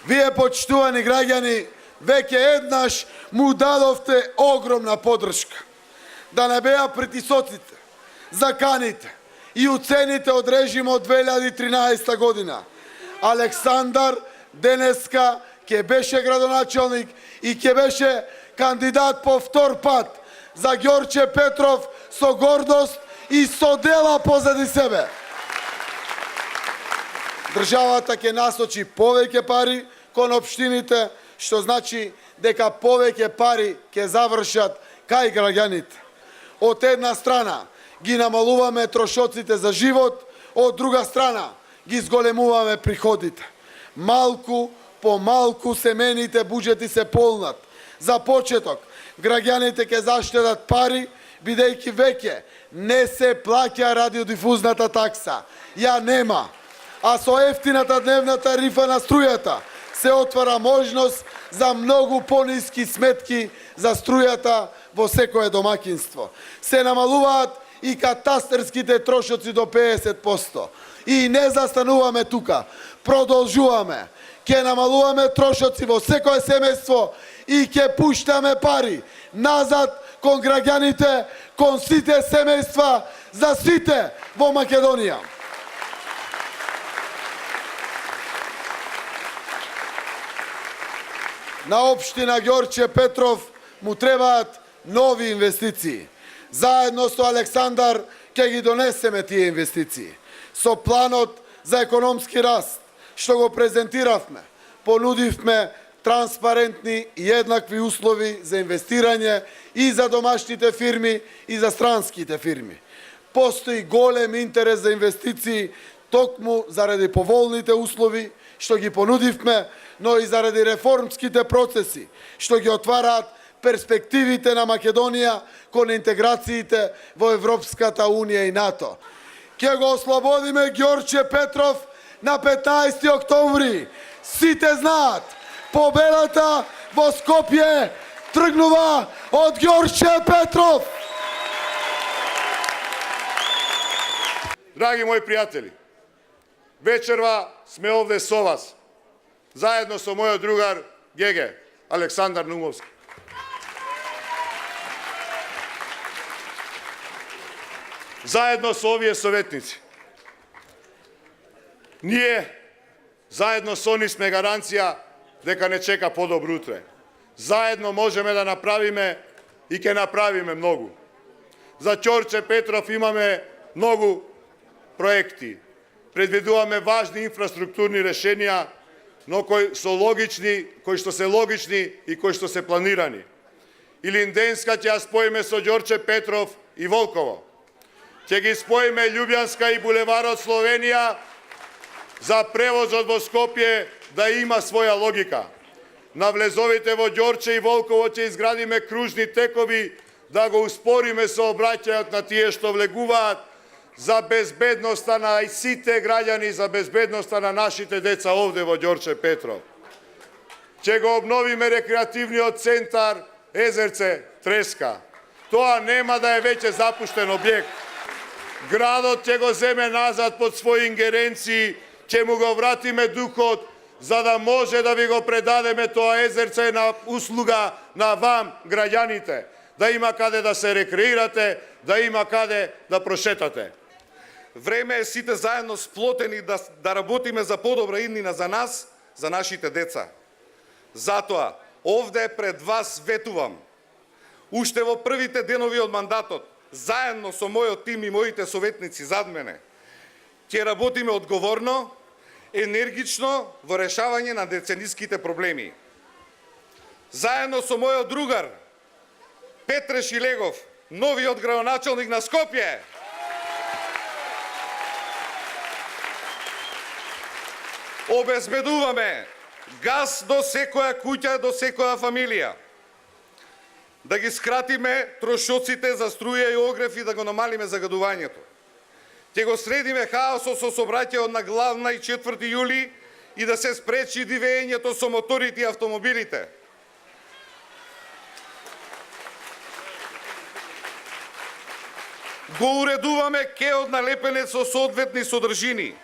Вие, почитувани граѓани, веќе еднаш му дадовте огромна поддршка. Да не беа притисоците, заканите и уцените од режимот 2013 година. Александар денеска ќе беше градоначалник и ќе беше кандидат по втор пат за Ѓорче Петров со гордост и со дела позади себе. Државата ќе насочи повеќе пари кон општините, што значи дека повеќе пари ќе завршат кај граѓаните. Од една страна ги намалуваме трошоците за живот, од друга страна ги зголемуваме приходите. Малку по малку семените буџети се полнат. За почеток, граѓаните ќе заштедат пари, бидејќи веќе не се плаќа радиодифузната такса. Ја нема. А со ефтината дневна тарифа на струјата се отвара можност за многу пониски сметки за струјата во секое домакинство. Се намалуваат и катастарските трошоци до 50%. И не застануваме тука. Продолжуваме. Ќе намалуваме трошоци во секое семејство и ќе пуштаме пари назад кон граѓаните, кон сите семејства, за сите во Македонија. На општина Ѓорче Петров му требаат нови инвестиции. Заедно со Александар ќе ги донесеме тие инвестиции. Со планот за економски раст, што го презентиравме, понудивме транспарентни и еднакви услови за инвестирање и за домашните фирми и за странските фирми. Постои голем интерес за инвестиции токму заради поволните услови што ги понудивме, но и заради реформските процеси што ги отвараат перспективите на Македонија кон интеграциите во Европската Унија и НАТО. Ќе го ослободиме Ѓорче Петров на 15 октомври. Сите знаат, победата во Скопје тргнува од Ѓорче Петров. Драги мои пријатели, вечерва сме овде со вас, заедно со мојот другар Геге, Александар Нумовски. Заедно со овие советници. Ние, заедно со нив сме гаранција дека не чека подобро утре. Заедно можеме да направиме и ќе направиме многу. За Ѓорче Петров имаме многу проекти. Предвидуваме важни инфраструктурни решенија, но кои што се логични и кои што се планирани. Илинденска ќе ја споиме со Ѓорче Петров и Волково. Ќе ги споиме Љубјанска и булеварот Словенија за превозот во Скопје да има своја логика. На влезовите во Ѓорче и Волково ќе изградиме кружни текови да го успориме сообраќајот на тие што влегуваат, за безбедноста на сите граѓани, за безбедноста на нашите деца овде во Ѓорче Петров. Ќе го обновиме рекреативниот центар Езерце Треска. Тоа нема да е веќе запуштен објект. Градот ќе го земе назад под своји ингеренции, ќе му го вратиме духот, за да може да ви го предадеме тоа езерце на услуга на вам, граѓаните. Да има каде да се рекреирате, да има каде да прошетате. Време е сите заедно сплотени да работиме за подобра иднина за нас, за нашите деца. Затоа, овде пред вас ветувам. Уште во првите денови од мандатот, заедно со мојот тим и моите советници зад мене, ќе работиме одговорно, енергично во решавање на децениските проблеми. Заедно со мојот другар, Петре Шилегов, новиот градоначалник на Скопје, обезбедуваме газ до секоја куќа, до секоја фамилија. Да ги скратиме трошоците за струја и огрев и да го намалиме загадувањето. Ќе го средиме хаосот со сообраќајот на Главна и 4 јули и да се спречи дивењето со моторите и автомобилите. Го уредуваме кеот на Лепенец со соодветни содржини.